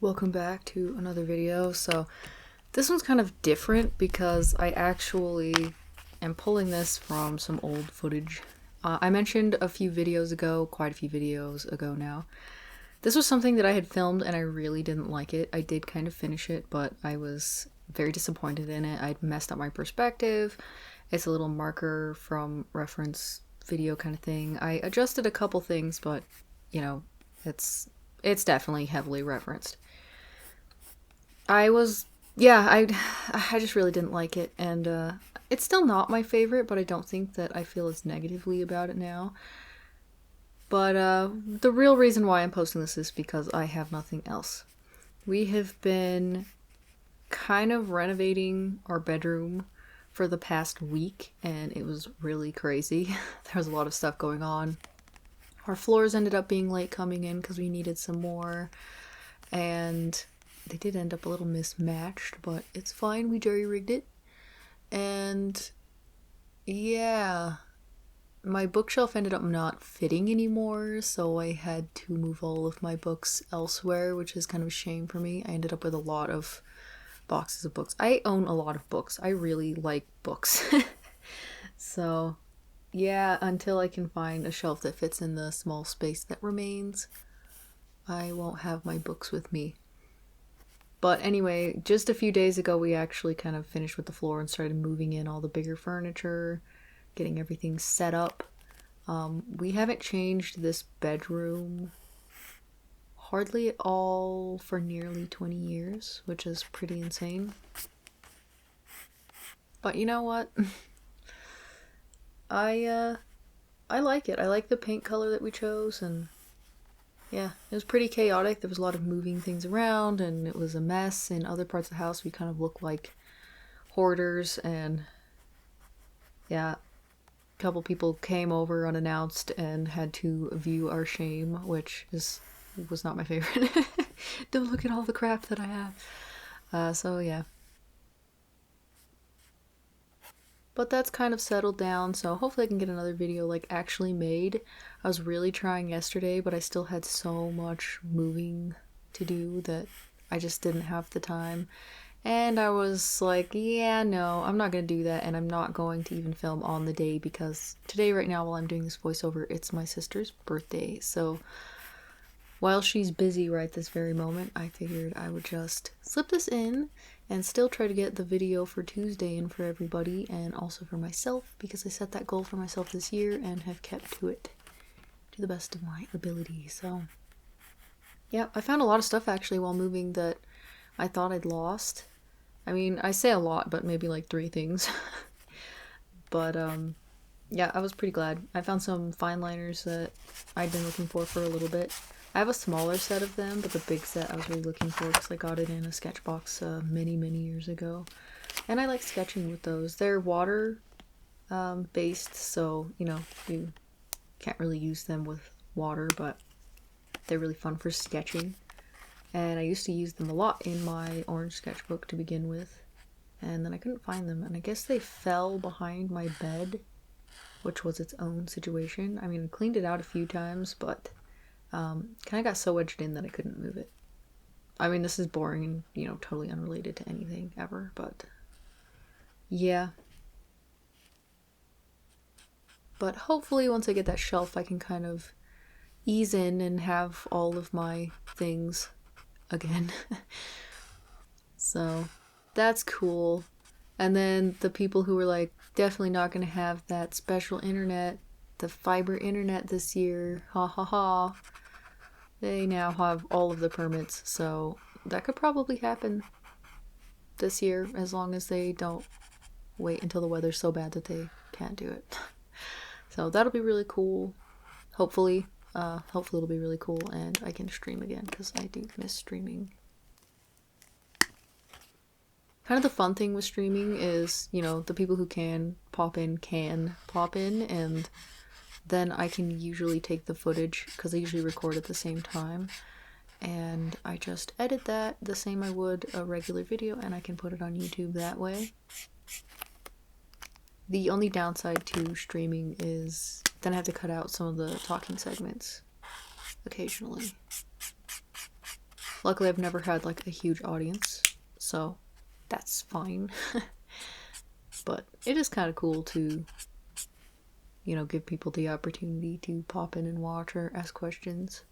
Welcome back to another video. So this one's kind of different because I actually am pulling this from some old footage. I mentioned a few videos ago, quite a few videos ago now. This was something that I had filmed and I really didn't like it. I did kind of finish it, but I was very disappointed in it. I'd messed up my perspective. It's a little marker from reference video kind of thing. I adjusted a couple things, but you know, it's definitely heavily referenced. I just really didn't like it, and it's still not my favorite, but I don't think that I feel as negatively about it now. But the real reason why I'm posting this is because I have nothing else. We have been kind of renovating our bedroom for the past week, and it was really crazy. There was a lot of stuff going on. Our floors ended up being late coming in because we needed some more, and they did end up a little mismatched, but it's fine. We jerry-rigged it. And yeah, my bookshelf ended up not fitting anymore, so I had to move all of my books elsewhere, which is kind of a shame for me. I ended up with a lot of boxes of books. I own a lot of books. I really like books. So yeah, until I can find a shelf that fits in the small space that remains, I won't have my books with me. But anyway, just a few days ago, we actually kind of finished with the floor and started moving in all the bigger furniture, getting everything set up. We haven't changed this bedroom hardly at all for nearly 20 years, which is pretty insane. But you know what? I like it. I like the paint color that we chose, and yeah, it was pretty chaotic. There was a lot of moving things around, and it was a mess. In other parts of the house, we kind of looked like hoarders, and yeah, a couple people came over unannounced and had to view our shame, which was not my favorite. Don't look at all the crap that I have. So yeah. But that's kind of settled down, so hopefully I can get another video like actually made. I was really trying yesterday, but I still had so much moving to do that I just didn't have the time. And I was like, yeah, no, I'm not gonna do that, and I'm not going to even film on the day because today, right now, while I'm doing this voiceover, it's my sister's birthday. So while she's busy right this very moment, I figured I would just slip this in and still try to get the video for Tuesday in for everybody and also for myself, because I set that goal for myself this year and have kept to it to the best of my ability. So yeah, I found a lot of stuff actually while moving that I thought I'd lost. I mean, I say a lot, but maybe like 3 things. But yeah, I was pretty glad. I found some fine liners that I'd been looking for a little bit. I have a smaller set of them, but the big set I was really looking for because I got it in a sketch box many years ago. And I like sketching with those. They're water based, so you know, you can't really use them with water, but they're really fun for sketching. And I used to use them a lot in my orange sketchbook to begin with, and then I couldn't find them, and I guess they fell behind my bed, which was its own situation. I mean, I cleaned it out a few times, but kind of got so wedged in that I couldn't move it. I mean, this is boring and, you know, totally unrelated to anything ever, but yeah. But hopefully once I get that shelf, I can kind of ease in and have all of my things again. So that's cool. And then the people who were like, definitely not going to have that special internet, the fiber internet this year, ha ha ha. They now have all of the permits, so that could probably happen this year as long as they don't wait until the weather's so bad that they can't do it. So that'll be really cool. Hopefully it'll be really cool and I can stream again because I do miss streaming. Kind of the fun thing with streaming is, you know, the people who can pop in, and then I can usually take the footage because I usually record at the same time, and I just edit that the same I would a regular video, and I can put it on YouTube that way. The only downside to streaming is then I have to cut out some of the talking segments occasionally. Luckily, I've never had like a huge audience, so that's fine. But it is kind of cool to, you know, give people the opportunity to pop in and watch or ask questions.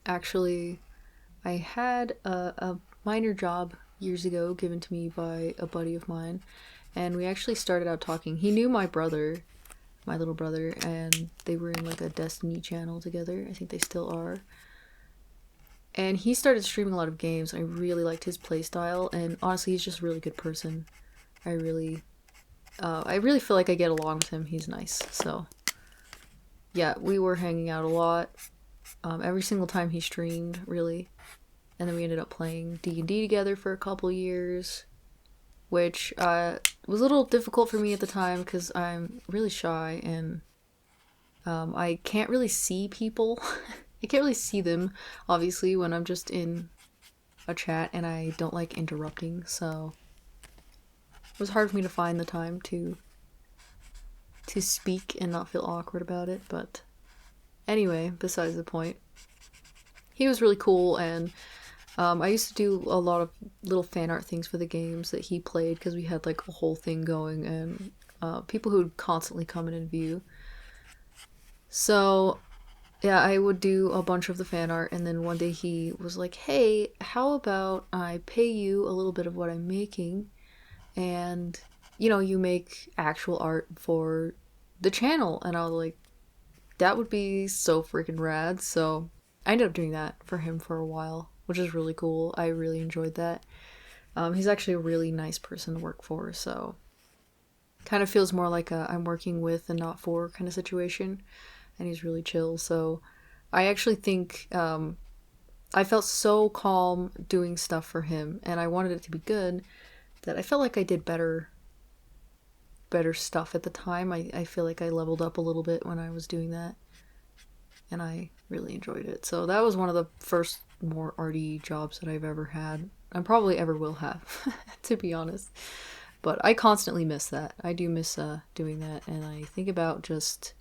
Actually, I had a minor job years ago given to me by a buddy of mine, and we actually started out talking. He knew my brother, my little brother, and they were in like a Destiny channel together. I think they still are. And he started streaming a lot of games, and I really liked his playstyle, and honestly, he's just a really good person. I really feel like I get along with him. He's nice. So, yeah, we were hanging out a lot. Every single time he streamed, really. And then we ended up playing D&D together for a couple years, which was a little difficult for me at the time because I'm really shy and I can't really see people. I can't really see them, obviously, when I'm just in a chat, and I don't like interrupting, so it was hard for me to find the time to speak and not feel awkward about it. But anyway, besides the point, he was really cool, and I used to do a lot of little fan art things for the games that he played because we had like a whole thing going, and people who would constantly come in and view. So yeah, I would do a bunch of the fan art, and then one day he was like, hey, how about I pay you a little bit of what I'm making, and, you know, you make actual art for the channel. And I was like, that would be so freaking rad. So I ended up doing that for him for a while, which is really cool. I really enjoyed that. He's actually a really nice person to work for, so kind of feels more like a I'm working with and not for kind of situation. And he's really chill. So I actually think I felt so calm doing stuff for him, and I wanted it to be good, that I felt like I did better stuff at the time. I feel like I leveled up a little bit when I was doing that, and I really enjoyed it. So that was one of the first more arty jobs that I've ever had, and probably ever will have, to be honest. But I constantly miss that. I do miss doing that, and I think about just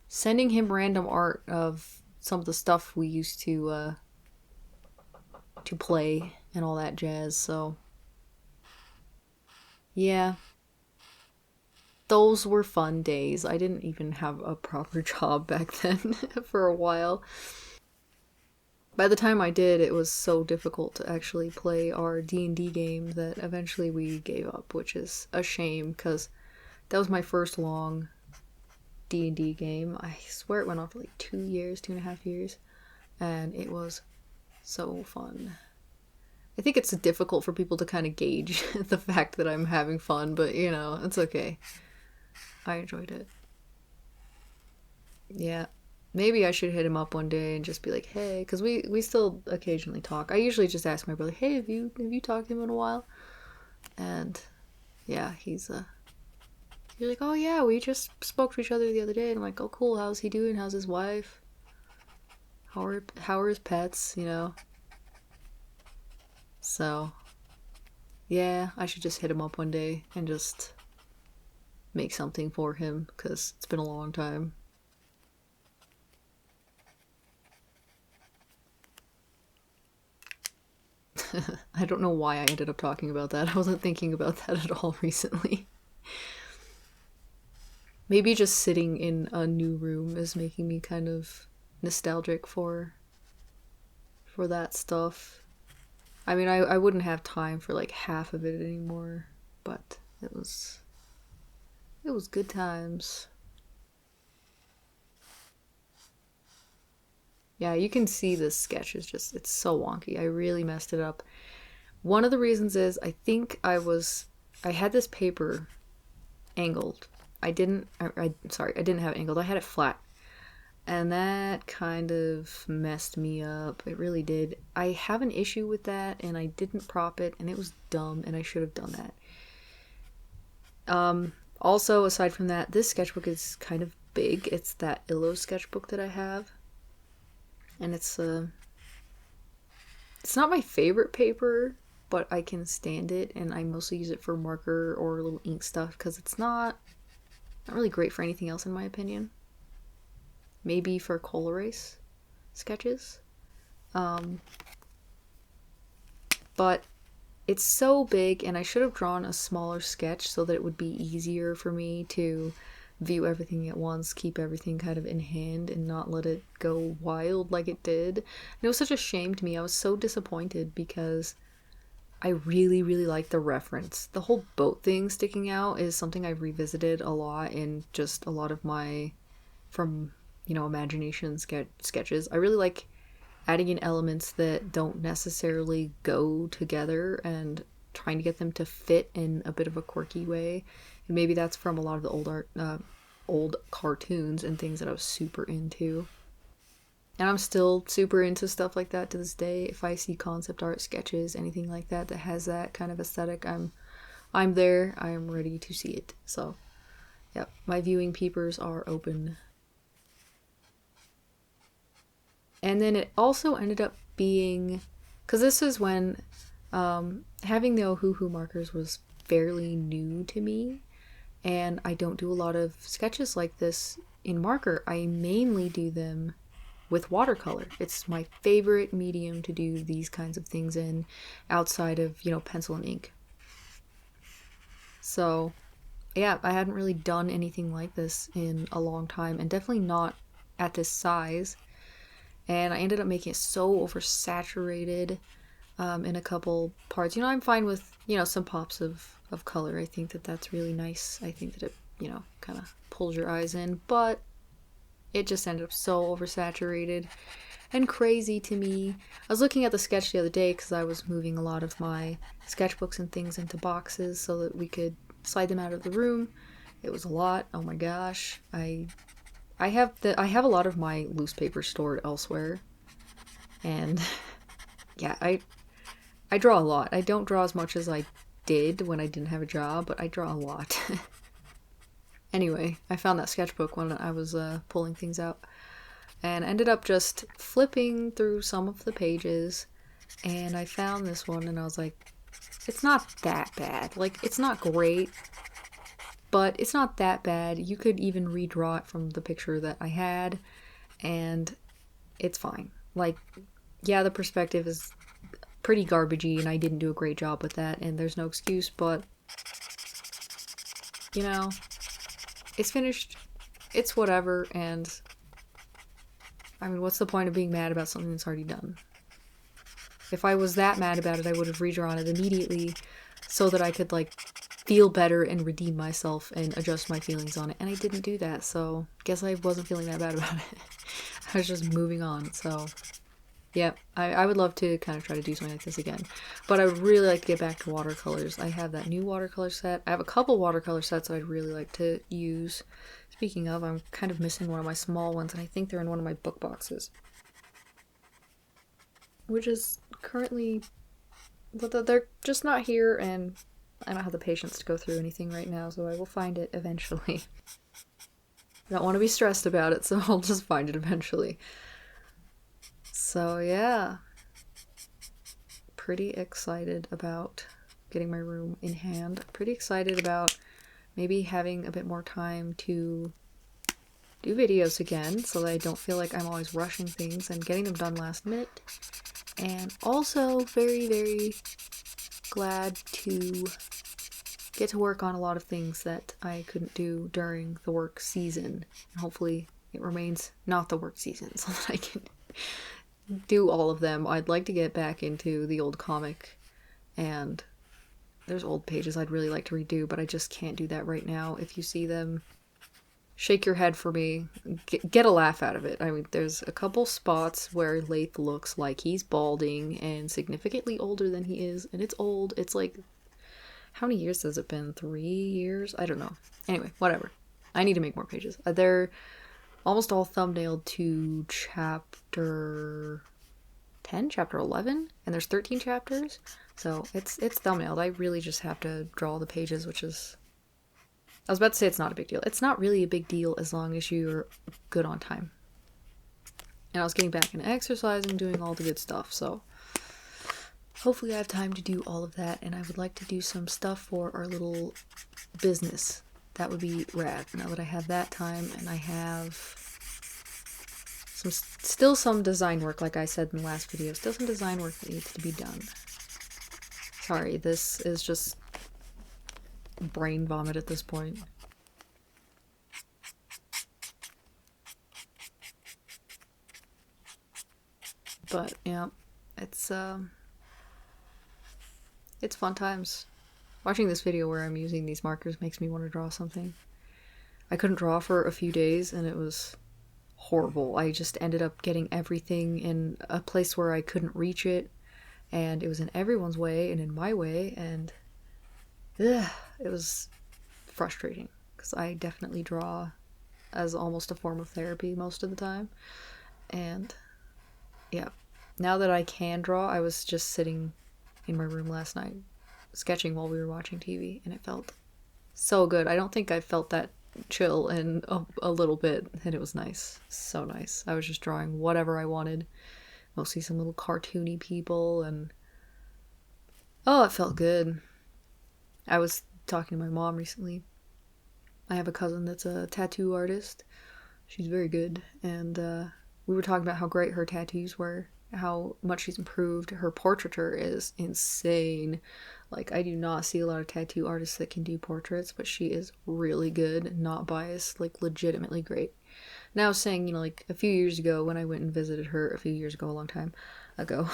sending him random art of some of the stuff we used to play and all that jazz. So yeah, those were fun days. I didn't even have a proper job back then for a while. By the time I did, it was so difficult to actually play our D&D game that eventually we gave up, which is a shame because that was my first long D&D game. I swear it went on for like 2 years, 2.5 years, and it was so fun. I think it's difficult for people to kind of gauge the fact that I'm having fun, but you know, it's okay. I enjoyed it. Yeah. Maybe I should hit him up one day and just be like, hey, because we still occasionally talk. I usually just ask my brother, hey, have you talked to him in a while? And yeah, he's like, oh yeah, we just spoke to each other the other day. And I'm like, oh cool, how's he doing? How's his wife? How are his pets, you know? So yeah, I should just hit him up one day and just make something for him, because it's been a long time. I don't know why I ended up talking about that. I wasn't thinking about that at all recently. Maybe just sitting in a new room is making me kind of nostalgic for that stuff. I mean, I wouldn't have time for like half of it anymore, but it was good times. Yeah, you can see this sketch is just, it's so wonky. I really messed it up. One of the reasons is I think I had this paper angled. I didn't have it angled. I had it flat. And that kind of messed me up. It really did. I have an issue with that, and I didn't prop it, and it was dumb, and I should have done that. Also, aside from that, this sketchbook is kind of big. It's that Illo sketchbook that I have. And it's not my favorite paper, but I can stand it, and I mostly use it for marker or little ink stuff, because it's not really great for anything else in my opinion. Maybe for coal erase. sketches. But it's so big, and I should have drawn a smaller sketch so that it would be easier for me to view everything at once, keep everything kind of in hand, and not let it go wild like it did. And it was such a shame to me. I was so disappointed because I really, really like the reference. The whole boat thing sticking out is something I've revisited a lot in just a lot of my, from, imagination sketches. I really like adding in elements that don't necessarily go together and trying to get them to fit in a bit of a quirky way. And maybe that's from a lot of the old cartoons and things that I was super into. And I'm still super into stuff like that to this day. If I see concept art sketches, anything like that that has that kind of aesthetic, I'm there. I am ready to see it. So, yep, my viewing peepers are open. And then it also ended up being, because this is when having the Ohuhu markers was fairly new to me, and I don't do a lot of sketches like this in marker. I mainly do them with watercolor. It's my favorite medium to do these kinds of things in, outside of, pencil and ink. So, yeah, I hadn't really done anything like this in a long time, and definitely not at this size. And I ended up making it so oversaturated in a couple parts. I'm fine with, some pops of color. I think that that's really nice. I think that it, kind of pulls your eyes in. But it just ended up so oversaturated and crazy to me. I was looking at the sketch the other day because I was moving a lot of my sketchbooks and things into boxes so that we could slide them out of the room. It was a lot. Oh my gosh. I have a lot of my loose paper stored elsewhere, and yeah, I draw a lot. I don't draw as much as I did when I didn't have a job, but I draw a lot. Anyway, I found that sketchbook when I was pulling things out, and ended up just flipping through some of the pages, and I found this one, and I was like, it's not that bad. Like, it's not great, but it's not that bad. You could even redraw it from the picture that I had, and it's fine. Like, yeah, the perspective is pretty garbagey, and I didn't do a great job with that, and there's no excuse, but, it's finished. It's whatever, and, I mean, what's the point of being mad about something that's already done? If I was that mad about it, I would have redrawn it immediately so that I could, feel better and redeem myself and adjust my feelings on it, and I didn't do that, so guess I wasn't feeling that bad about it. I was just moving on. So yeah, I would love to kind of try to do something like this again, but I would really like to get back to watercolors. I have that new watercolor set. I have a couple watercolor sets that I'd really like to use. Speaking of, I'm kind of missing one of my small ones, and I think they're in one of my book boxes, which is currently, but they're just not here, and I don't have the patience to go through anything right now, so I will find it eventually. I don't want to be stressed about it, so I'll just find it eventually. So yeah, pretty excited about getting my room in hand. Pretty excited about maybe having a bit more time to do videos again so that I don't feel like I'm always rushing things and getting them done last minute. And also very, very glad to get to work on a lot of things that I couldn't do during the work season. And hopefully it remains not the work season so that I can do all of them. I'd like to get back into the old comic, and there's old pages I'd really like to redo, but I just can't do that right now. If you see them, shake your head for me. Get a laugh out of it. I mean, there's a couple spots where Lath looks like he's balding and significantly older than he is, and it's old. It's like, how many years has it been? 3 years? I don't know. Anyway, whatever. I need to make more pages. They're almost all thumbnailed to chapter 10, chapter 11, and there's 13 chapters, so it's thumbnailed. I really just have to draw the pages, which is, I was about to say it's not a big deal. It's not really a big deal as long as you're good on time. And I was getting back into exercising, doing all the good stuff, so hopefully I have time to do all of that, and I would like to do some stuff for our little business. That would be rad, now that I have that time, and I have Still some design work, like I said in the last video. Still some design work that needs to be done. Sorry, this is just brain vomit at this point. But yeah, it's fun times. Watching this video where I'm using these markers makes me want to draw something. I couldn't draw for a few days and it was horrible. I just ended up getting everything in a place where I couldn't reach it, and it was in everyone's way and in my way, and it was frustrating because I definitely draw as almost a form of therapy most of the time. And yeah, now that I can draw, I was just sitting in my room last night sketching while we were watching TV, and it felt so good. I don't think I felt that chill in a little bit, and it was nice. So nice. I was just drawing whatever I wanted, mostly some little cartoony people, and oh, it felt good. I was talking to my mom recently. I have a cousin that's a tattoo artist. She's very good, and we were talking about how great her tattoos were, how much she's improved. Her portraiture is insane. Like, I do not see a lot of tattoo artists that can do portraits, but she is really good, not biased, like legitimately great. And I was saying, like a few years ago when I went and visited her a long time ago,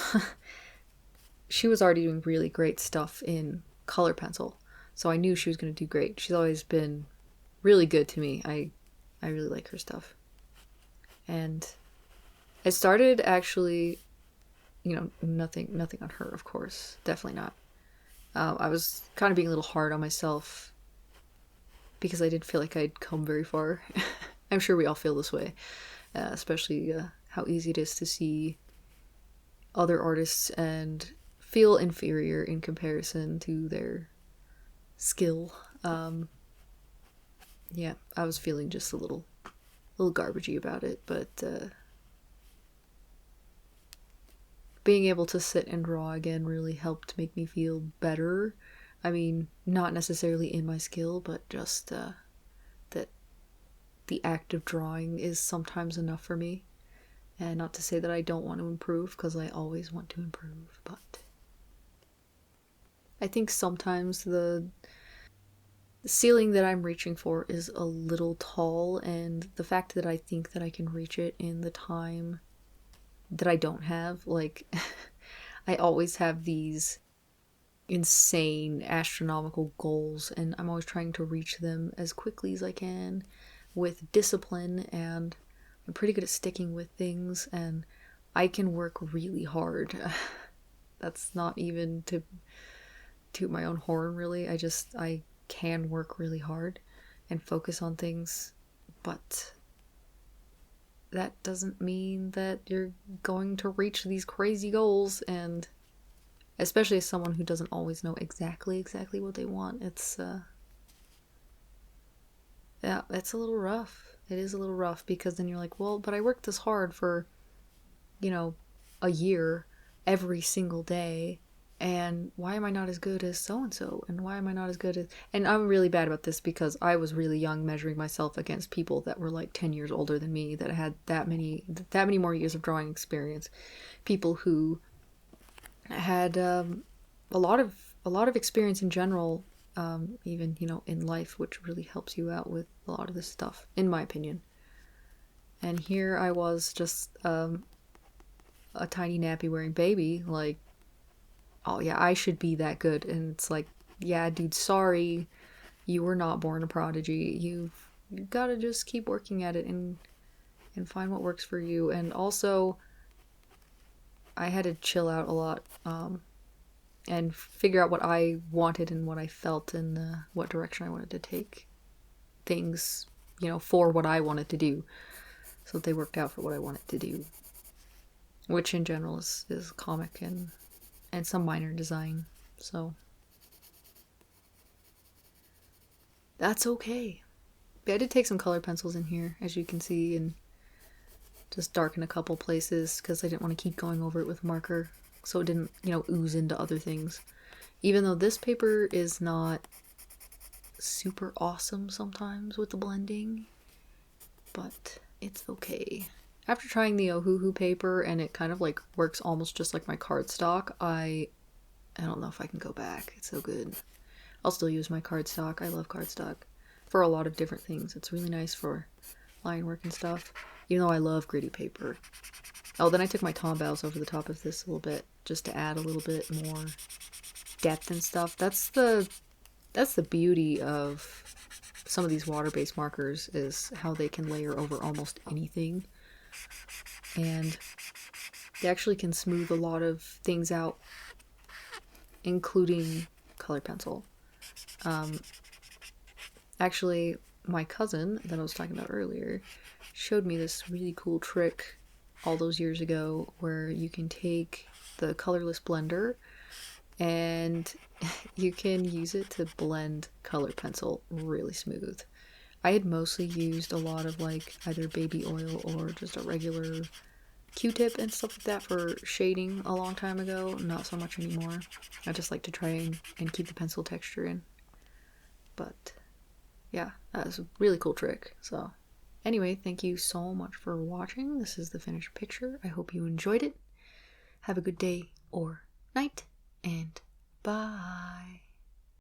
she was already doing really great stuff in color pencil. So I knew she was going to do great. She's always been really good to me. I really like her stuff. And it started actually, nothing on her, of course. Definitely not. I was kind of being a little hard on myself because I didn't feel like I'd come very far. I'm sure we all feel this way, especially how easy it is to see other artists and feel inferior in comparison to their skill. Yeah, I was feeling just a little garbagey about it, but being able to sit and draw again really helped make me feel better. I mean, not necessarily in my skill, but just that the act of drawing is sometimes enough for me. And not to say that I don't want to improve, because I always want to improve, but I think sometimes the ceiling that I'm reaching for is a little tall, and the fact that I think that I can reach it in the time that I don't have, like, I always have these insane astronomical goals, and I'm always trying to reach them as quickly as I can with discipline, and I'm pretty good at sticking with things, and I can work really hard. That's not even to toot my own horn, really. I can work really hard and focus on things, but that doesn't mean that you're going to reach these crazy goals, and especially as someone who doesn't always know exactly what they want, it's yeah, it's a little rough. It is a little rough, because then you're like, well, but I worked this hard for, a year every single day, and why am I not as good as so-and-so? And why am I not as good as... And I'm really bad about this because I was really young, measuring myself against people that were like 10 years older than me, that had that many more years of drawing experience. People who had a lot of experience in general, even, in life, which really helps you out with a lot of this stuff, in my opinion. And here I was, just a tiny nappy wearing baby, like, oh yeah, I should be that good. And it's like, yeah, dude, sorry, you were not born a prodigy. You've got to just keep working at it and find what works for you. And also, I had to chill out a lot, and figure out what I wanted and what I felt, and what direction I wanted to take things, for what I wanted to do, so that they worked out for what I wanted to do, which in general is comic and some minor design. So that's okay. But I did take some color pencils in here, as you can see, and just darken a couple places because I didn't want to keep going over it with marker, so it didn't, ooze into other things. Even though this paper is not super awesome sometimes with the blending, but it's okay. After trying the Ohuhu paper and it kind of like works almost just like my cardstock, I don't know if I can go back. It's so good. I'll still use my cardstock. I love cardstock for a lot of different things. It's really nice for line work and stuff, even though I love gritty paper. Oh, then I took my Tombows over the top of this a little bit just to add a little bit more depth and stuff. That's the beauty of some of these water-based markers, is how they can layer over almost anything. And they actually can smooth a lot of things out, including colored pencil. Actually, my cousin that I was talking about earlier showed me this really cool trick all those years ago where you can take the colorless blender and you can use it to blend colored pencil really smooth. I had mostly used a lot of like either baby oil or just a regular Q-tip and stuff like that for shading a long time ago. Not so much anymore. I just like to try and keep the pencil texture in. But yeah, that was a really cool trick. So anyway, thank you so much for watching. This is the finished picture. I hope you enjoyed it. Have a good day or night, and bye.